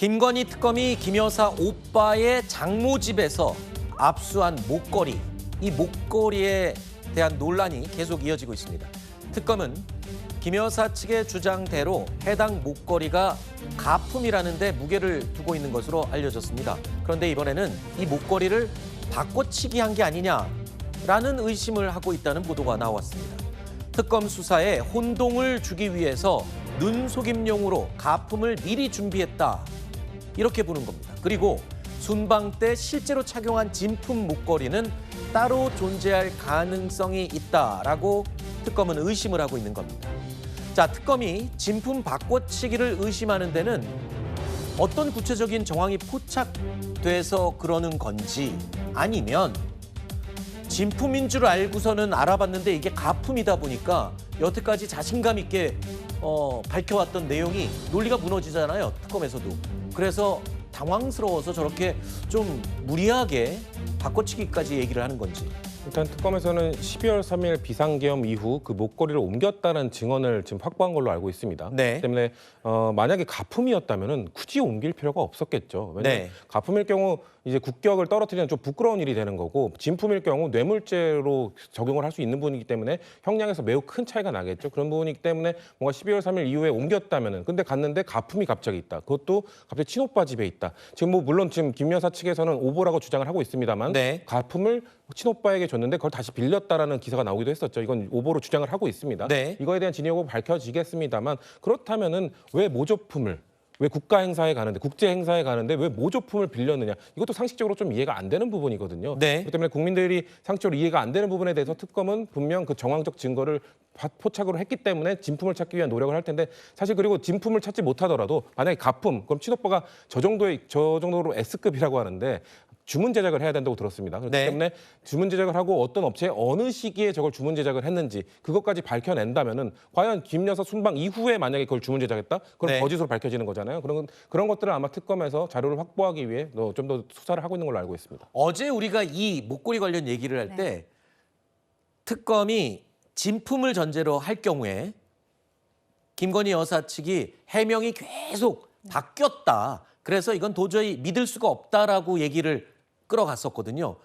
김건희 특검이 김 여사 오빠의 장모 집에서 압수한 목걸이, 이 목걸이에 대한 논란이 계속 이어지고 있습니다. 특검은 김 여사 측의 주장대로 해당 목걸이가 가품이라는 데 무게를 두고 있는 것으로 알려졌습니다. 그런데 이번에는 이 목걸이를 바꿔치기 한 게 아니냐라는 의심을 하고 있다는 보도가 나왔습니다. 특검 수사에 혼동을 주기 위해서 눈속임용으로 가품을 미리 준비했다, 이렇게 보는 겁니다. 그리고 순방 때 실제로 착용한 진품 목걸이는 따로 존재할 가능성이 있다라고 특검은 의심을 하고 있는 겁니다. 자, 특검이 진품 바꿔치기를 의심하는 데는 어떤 구체적인 정황이 포착돼서 그러는 건지, 아니면 진품인 줄 알고서는 알아봤는데 이게 가품이다 보니까 여태까지 자신감 있게 밝혀왔던 내용이 논리가 무너지잖아요, 특검에서도. 그래서 당황스러워서 저렇게 좀 무리하게 바꿔치기까지 얘기를 하는 건지. 일단 특검에서는 12월 3일 비상계엄 이후 그 목걸이를 옮겼다는 증언을 지금 확보한 걸로 알고 있습니다. 네. 때문에 만약에 가품이었다면은 굳이 옮길 필요가 없었겠죠. 왜냐하면 네. 가품일 경우 이제 국격을 떨어뜨리는 좀 부끄러운 일이 되는 거고, 진품일 경우 뇌물죄로 적용을 할 수 있는 부분이기 때문에 형량에서 매우 큰 차이가 나겠죠. 그런 부분이기 때문에 뭔가 12월 3일 이후에 옮겼다면은, 근데 갔는데 가품이 갑자기 있다. 그것도 갑자기 친오빠 집에 있다. 지금 뭐 물론 지금 김 여사 측에서는 오보라고 주장을 하고 있습니다만, 네. 가품을 친오빠에게 줬는데 그걸 다시 빌렸다라는 기사가 나오기도 했었죠. 이건 오보로 주장을 하고 있습니다. 네. 이거에 대한 진위 여부 밝혀지겠습니다만, 그렇다면은 왜 모조품을, 왜 국가 행사에 가는데, 국제 행사에 가는데 왜 모조품을 빌렸느냐, 이것도 상식적으로 좀 이해가 안 되는 부분이거든요. 네. 그렇기 때문에 국민들이 상식적으로 이해가 안 되는 부분에 대해서 특검은 분명 그 정황적 증거를 포착으로 했기 때문에 진품을 찾기 위한 노력을 할 텐데, 사실 그리고 진품을 찾지 못하더라도 만약에 가품, 그럼 친오빠가 저 정도로 S급이라고 하는데 주문 제작을 해야 된다고 들었습니다. 그렇기 네. 때문에 주문 제작을 하고 어떤 업체에 어느 시기에 저걸 주문 제작을 했는지 그것까지 밝혀낸다면은, 과연 김 여사 순방 이후에 만약에 그걸 주문 제작했다? 그럼 네. 거짓으로 밝혀지는 거잖아요. 그런 것들을 아마 특검에서 자료를 확보하기 위해 좀 더 수사를 하고 있는 걸로 알고 있습니다. 어제 우리가 이 목걸이 관련 얘기를 할 때 특검이 진품을 전제로 할 경우에 김건희 여사 측이 해명이 계속 바뀌었다, 그래서 이건 도저히 믿을 수가 없다라고 얘기를 끌어갔었거든요.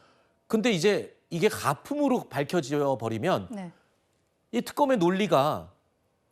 근데 이제 이게 가품으로 밝혀져 버리면 이 특검의 논리가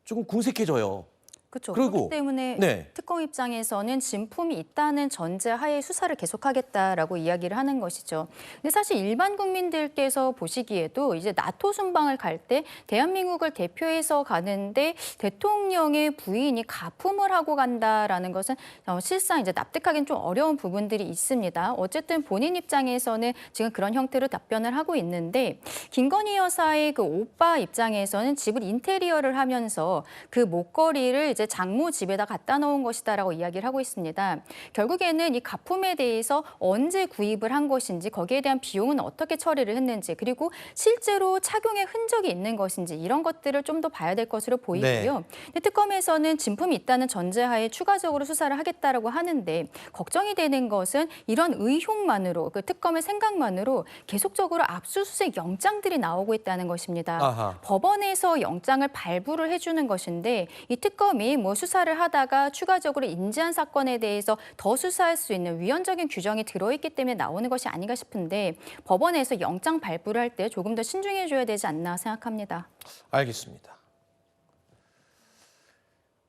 조금 궁색해져요. 그렇죠. 그리고, 그렇기 때문에 네. 특검 입장에서는 진품이 있다는 전제하에 수사를 계속하겠다라고 이야기를 하는 것이죠. 근데 사실 일반 국민들께서 보시기에도 이제 나토 순방을 갈 때 대한민국을 대표해서 가는데 대통령의 부인이 가품을 하고 간다라는 것은 실상 이제 납득하기는 좀 어려운 부분들이 있습니다. 어쨌든 본인 입장에서는 지금 그런 형태로 답변을 하고 있는데, 김건희 여사의 그 오빠 입장에서는 집을 인테리어를 하면서 그 목걸이를 이제 장모 집에다 갖다 놓은 것이다라고 이야기를 하고 있습니다. 결국에는 이 가품에 대해서 언제 구입을 한 것인지, 거기에 대한 비용은 어떻게 처리를 했는지, 그리고 실제로 착용의 흔적이 있는 것인지, 이런 것들을 좀 더 봐야 될 것으로 보이고요. 근데 특검에서는 진품이 있다는 전제하에 추가적으로 수사를 하겠다라고 하는데, 걱정이 되는 것은 이런 의혹만으로, 그 특검의 생각만으로 계속적으로 압수수색 영장들이 나오고 있다는 것입니다. 아하. 법원에서 영장을 발부를 해주는 것인데, 이 특검이 뭐 수사를 하다가 추가적으로 인지한 사건에 대해서 더 수사할 수 있는 위헌적인 규정이 들어있기 때문에 나오는 것이 아닌가 싶은데, 법원에서 영장 발부를 할 때 조금 더 신중해줘야 되지 않나 생각합니다. 알겠습니다.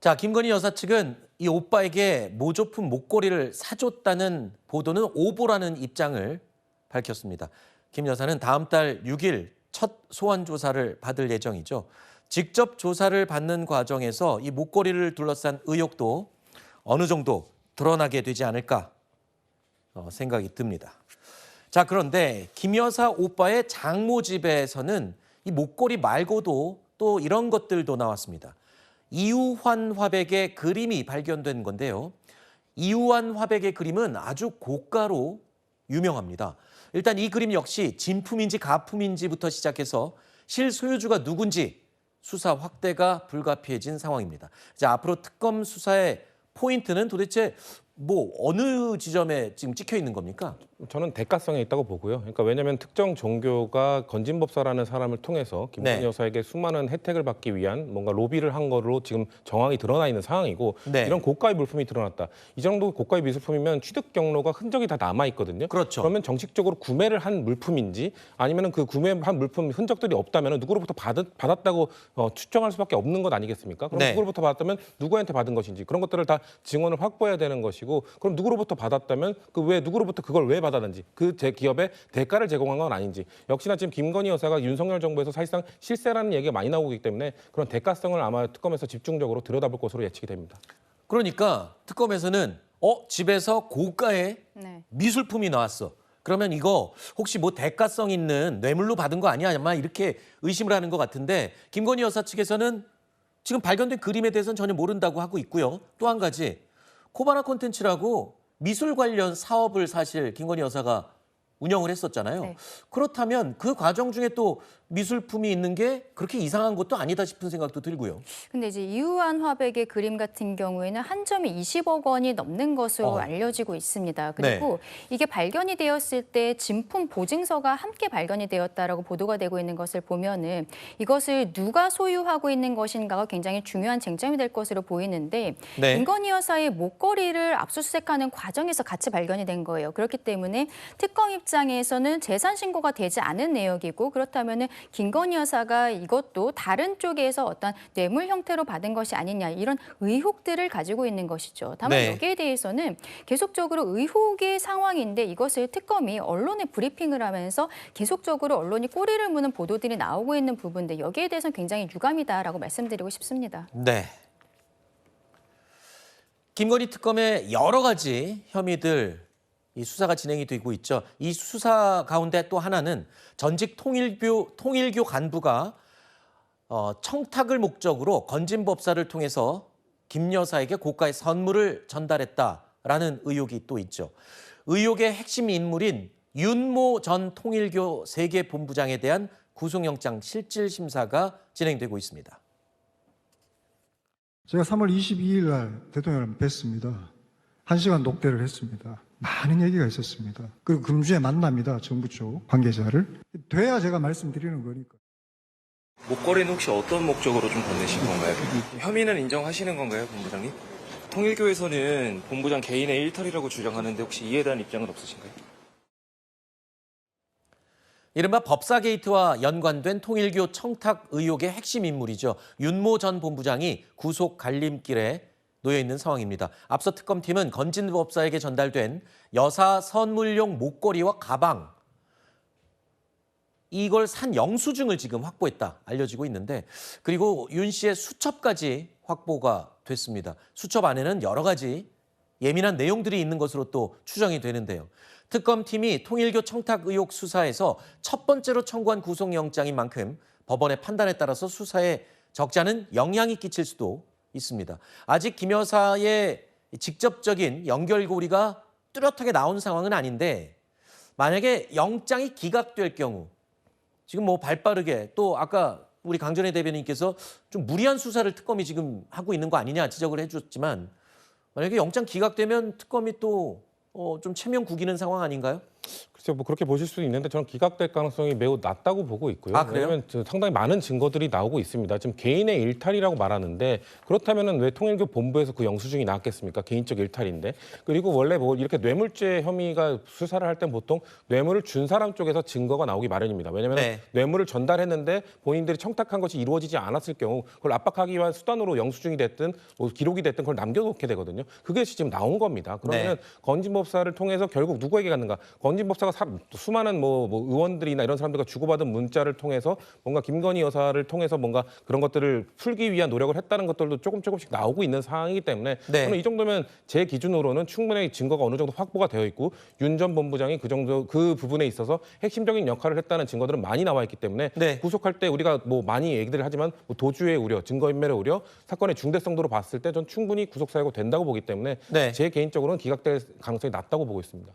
자, 김건희 여사 측은 이 오빠에게 모조품 목걸이를 사줬다는 보도는 오보라는 입장을 밝혔습니다. 김 여사는 다음 달 6일 첫 소환 조사를 받을 예정이죠. 직접 조사를 받는 과정에서 이 목걸이를 둘러싼 의혹도 어느 정도 드러나게 되지 않을까 생각이 듭니다. 자, 그런데 김 여사 오빠의 장모 집에서는 이 목걸이 말고도 또 이런 것들도 나왔습니다. 이우환 화백의 그림이 발견된 건데요. 이우환 화백의 그림은 아주 고가로 유명합니다. 일단 이 그림 역시 진품인지 가품인지부터 시작해서 실소유주가 누군지 수사 확대가 불가피해진 상황입니다. 이제 앞으로 특검 수사의 포인트는 도대체 뭐 어느 지점에 지금 찍혀 있는 겁니까? 저는 대가성에 있다고 보고요. 그러니까 왜냐하면 특정 종교가 건진법사라는 사람을 통해서 김건희 네. 여사에게 수많은 혜택을 받기 위한 뭔가 로비를 한 거로 지금 정황이 드러나 있는 상황이고 네. 이런 고가의 물품이 드러났다. 이 정도 고가의 미술품이면 취득 경로가 흔적이 다 남아 있거든요. 그렇죠. 그러면 정식적으로 구매를 한 물품인지 아니면 그 구매한 물품 흔적들이 없다면 누구로부터 받았다고 추정할 수밖에 없는 것 아니겠습니까? 그럼 네. 누구로부터 받았다면 누구한테 받은 것인지 그런 것들을 다 증언을 확보해야 되는 것이고 그럼 누구로부터 받았다면 누구로부터 그걸 왜 받았는지 그 제 기업에 대가를 제공한 건 아닌지 역시나 지금 김건희 여사가 윤석열 정부에서 사실상 실세라는 얘기가 많이 나오기 때문에 그런 대가성을 아마 특검에서 집중적으로 들여다볼 것으로 예측이 됩니다. 그러니까 특검에서는 집에서 고가의 네. 미술품이 나왔어. 그러면 이거 혹시 뭐 대가성 있는 뇌물로 받은 거 아니야? 아마 이렇게 의심을 하는 것 같은데 김건희 여사 측에서는 지금 발견된 그림에 대해서는 전혀 모른다고 하고 있고요. 또 한 가지 코바나 콘텐츠라고 미술 관련 사업을 사실 김건희 여사가 운영을 했었잖아요. 네. 그렇다면 그 과정 중에 또 미술품이 있는 게 그렇게 이상한 것도 아니다 싶은 생각도 들고요. 근데 이제 이우한 화백의 그림 같은 경우에는 한 점이 20억 원이 넘는 것으로 알려지고 있습니다. 그리고 이게 발견이 되었을 때 진품 보증서가 함께 발견이 되었다라고 보도가 되고 있는 것을 보면은 이것을 누가 소유하고 있는 것인가가 굉장히 중요한 쟁점이 될 것으로 보이는데 네. 김건희 여사의 목걸이를 압수수색하는 과정에서 같이 발견이 된 거예요. 그렇기 때문에 특검 입장에서는 재산 신고가 되지 않은 내역이고 그렇다면은 김건희 여사가 이것도 다른 쪽에서 어떤 뇌물 형태로 받은 것이 아니냐 이런 의혹들을 가지고 있는 것이죠. 다만 네. 여기에 대해서는 계속적으로 의혹의 상황인데 이것을 특검이 언론에 브리핑을 하면서 계속적으로 언론이 꼬리를 무는 보도들이 나오고 있는 부분인데 여기에 대해서는 굉장히 유감이다라고 말씀드리고 싶습니다. 네. 김건희 특검의 여러 가지 혐의들 이 수사가 진행이 되고 있죠. 이 수사 가운데 또 하나는 전직 통일교 간부가 청탁을 목적으로 건진법사를 통해서 김 여사에게 고가의 선물을 전달했다라는 의혹이 또 있죠. 의혹의 핵심 인물인 윤모 전 통일교 세계본부장에 대한 구속영장 실질 심사가 진행되고 있습니다. 제가 3월 22일 날 대통령을 뵀습니다. 1시간 녹대를 했습니다. 많은 얘기가 있었습니다. 그리고 금주에 만납니다. 정부 쪽 관계자를. 돼야 제가 말씀드리는 거니까. 목걸이는 혹시 어떤 목적으로 좀 건네신 건가요? 혐의는 인정하시는 건가요, 본부장님? 통일교에서는 본부장 개인의 일탈이라고 주장하는데 혹시 이에 대한 입장은 없으신가요? 이른바 법사 게이트와 연관된 통일교 청탁 의혹의 핵심 인물이죠. 윤모 전 본부장이 구속 갈림길에 놓여 있는 상황입니다. 앞서 특검팀은 건진 법사에게 전달된 여사 선물용 목걸이와 가방 이걸 산 영수증을 지금 확보했다 알려지고 있는데 그리고 윤 씨의 수첩까지 확보가 됐습니다. 수첩 안에는 여러 가지 예민한 내용들이 있는 것으로 또 추정이 되는데요. 특검팀이 통일교 청탁 의혹 수사에서 첫 번째로 청구한 구속영장인 만큼 법원의 판단에 따라서 수사에 적지 않은 영향이 끼칠 수도 있습니다. 아직 김 여사의 직접적인 연결고리가 뚜렷하게 나온 상황은 아닌데 만약에 영장이 기각될 경우 지금 뭐 발빠르게 또 아까 우리 강전혜 대변인께서 좀 무리한 수사를 특검이 지금 하고 있는 거 아니냐 지적을 해줬지만 만약에 영장 기각되면 특검이 또 좀 체면 구기는 상황 아닌가요? 글쎄요, 뭐 그렇게 보실 수도 있는데 저는 기각될 가능성이 매우 낮다고 보고 있고요. 아, 그래요? 왜냐하면 상당히 많은 증거들이 나오고 있습니다. 지금 개인의 일탈이라고 말하는데 그렇다면은 왜 통일교 본부에서 그 영수증이 나왔겠습니까? 개인적 일탈인데. 그리고 원래 뭐 이렇게 뇌물죄 혐의가 수사를 할 땐 보통 뇌물을 준 사람 쪽에서 증거가 나오기 마련입니다. 왜냐하면 네. 뇌물을 전달했는데 본인들이 청탁한 것이 이루어지지 않았을 경우 그걸 압박하기 위한 수단으로 영수증이 됐든 뭐 기록이 됐든 그걸 남겨놓게 되거든요. 그게 지금 나온 겁니다. 그러면 네. 건진법사를 통해서 결국 누구에게 갔는가? 건진법사가 수많은 뭐 의원들이나 이런 사람들과 주고받은 문자를 통해서 뭔가 김건희 여사를 통해서 뭔가 그런 것들을 풀기 위한 노력을 했다는 것들도 조금씩 나오고 있는 상황이기 때문에 네. 저는 이 정도면 제 기준으로는 충분히 증거가 어느 정도 확보가 되어 있고 윤 전 본부장이 그 정도 그 부분에 있어서 핵심적인 역할을 했다는 증거들은 많이 나와 있기 때문에 네. 구속할 때 우리가 뭐 많이 얘기들을 하지만 뭐 도주의 우려, 증거인멸의 우려, 사건의 중대성도로 봤을 때 전 충분히 구속 사유가 된다고 보기 때문에 네. 제 개인적으로는 기각될 가능성이 낮다고 보고 있습니다.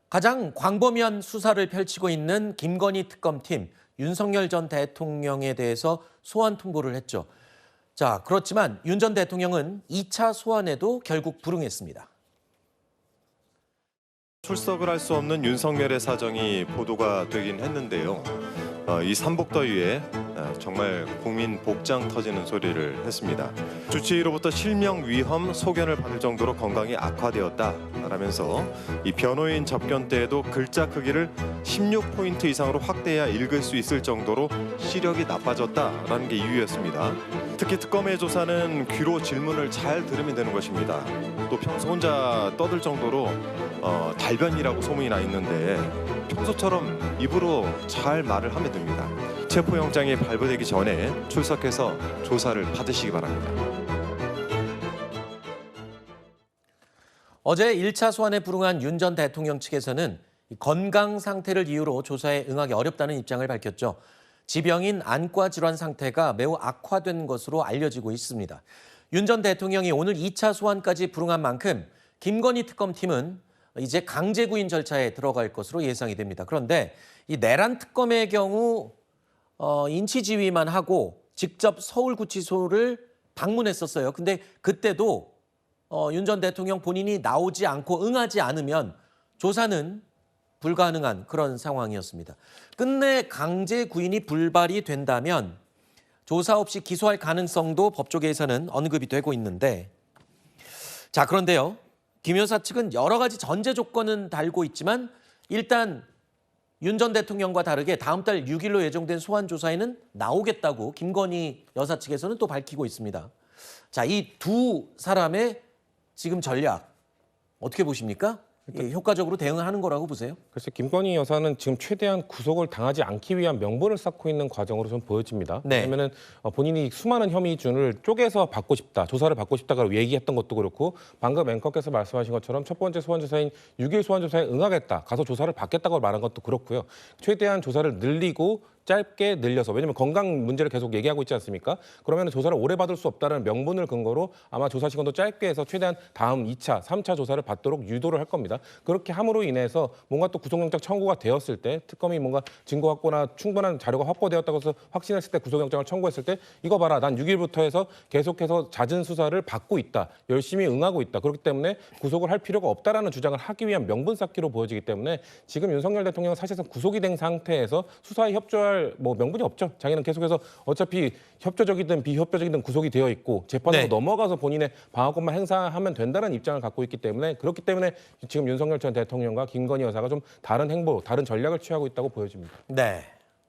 가장 광범위한 수사를 펼치고 있는 김건희 특검팀 윤석열 전 대통령에 대해서 소환 통보를 했죠. 자, 그렇지만 윤 전 대통령은 2차 소환에도 결국 불응했습니다. 출석을 할 수 없는 윤석열의 사정이 보도가 되긴 했는데요. 이 삼복더위에 정말 국민 복장 터지는 소리를 했습니다. 주치의로부터 실명 위험 소견을 받을 정도로 건강이 악화되었다라면서 이 변호인 접견 때에도 글자 크기를 16포인트 이상으로 확대해야 읽을 수 있을 정도로 시력이 나빠졌다라는 게 이유였습니다. 특히 특검의 조사는 귀로 질문을 잘 들으면 되는 것입니다. 또 평소 혼자 떠들 정도로 달변이라고 소문이 나 있는데 평소처럼 입으로 잘 말을 하면 됩니다. 체포영장이 발부되기 전에 출석해서 조사를 받으시기 바랍니다. 어제 1차 소환에 불응한 윤 전 대통령 측에서는 건강 상태를 이유로 조사에 응하기 어렵다는 입장을 밝혔죠. 지병인 안과 질환 상태가 매우 악화된 것으로 알려지고 있습니다. 윤 전 대통령이 오늘 2차 소환까지 불응한 만큼 김건희 특검팀은 이제 강제 구인 절차에 들어갈 것으로 예상이 됩니다. 그런데 이 내란 특검의 경우 인치 지휘만 하고 직접 서울구치소를 방문했었어요. 근데 그때도 윤 전 대통령 본인이 나오지 않고 응하지 않으면 조사는 불가능한 그런 상황이었습니다. 끝내 강제 구인이 불발이 된다면 조사 없이 기소할 가능성도 법조계에서는 언급이 되고 있는데, 자, 그런데요. 김 여사 측은 여러 가지 전제 조건은 달고 있지만 일단 윤 전 대통령과 다르게 다음 달 6일로 예정된 소환 조사에는 나오겠다고 김건희 여사 측에서는 또 밝히고 있습니다. 자, 이 두 사람의 지금 전략 어떻게 보십니까? 효과적으로 대응하는 거라고 보세요? 글쎄 김건희 여사는 지금 최대한 구속을 당하지 않기 위한 명분을 쌓고 있는 과정으로 좀 보여집니다. 네. 왜냐하면 본인이 수많은 혐의준을 쪼개서 받고 싶다, 조사를 받고 싶다고 얘기했던 것도 그렇고 방금 앵커께서 말씀하신 것처럼 첫 번째 소환조사인 6일 소환조사에 응하겠다, 가서 조사를 받겠다고 말한 것도 그렇고요. 최대한 조사를 늘리고 짧게 늘려서, 왜냐하면 건강 문제를 계속 얘기하고 있지 않습니까? 그러면 조사를 오래 받을 수 없다는 명분을 근거로 아마 조사 시간도 짧게 해서 최대한 다음 2차, 3차 조사를 받도록 유도를 할 겁니다. 그렇게 함으로 인해서 뭔가 또 구속영장 청구가 되었을 때, 특검이 뭔가 증거 확보나 충분한 자료가 확보되었다고 해서 확신했을 때 구속영장을 청구했을 때 이거 봐라, 난 6일부터 해서 계속해서 잦은 수사를 받고 있다, 열심히 응하고 있다, 그렇기 때문에 구속을 할 필요가 없다라는 주장을 하기 위한 명분 쌓기로 보여지기 때문에 지금 윤석열 대통령은 사실상 구속이 된 상태에서 수사에 협조할 명분이 없죠. 자기는 계속해서 어차피 협조적이든 비협조적이든 구속이 되어 있고 재판으로 네. 넘어가서 본인의 방어권만 행사하면 된다는 입장을 갖고 있기 때문에, 그렇기 때문에 지금 윤석열 전 대통령과 김건희 여사가 좀 다른 행보, 다른 전략을 취하고 있다고 보여집니다. 네.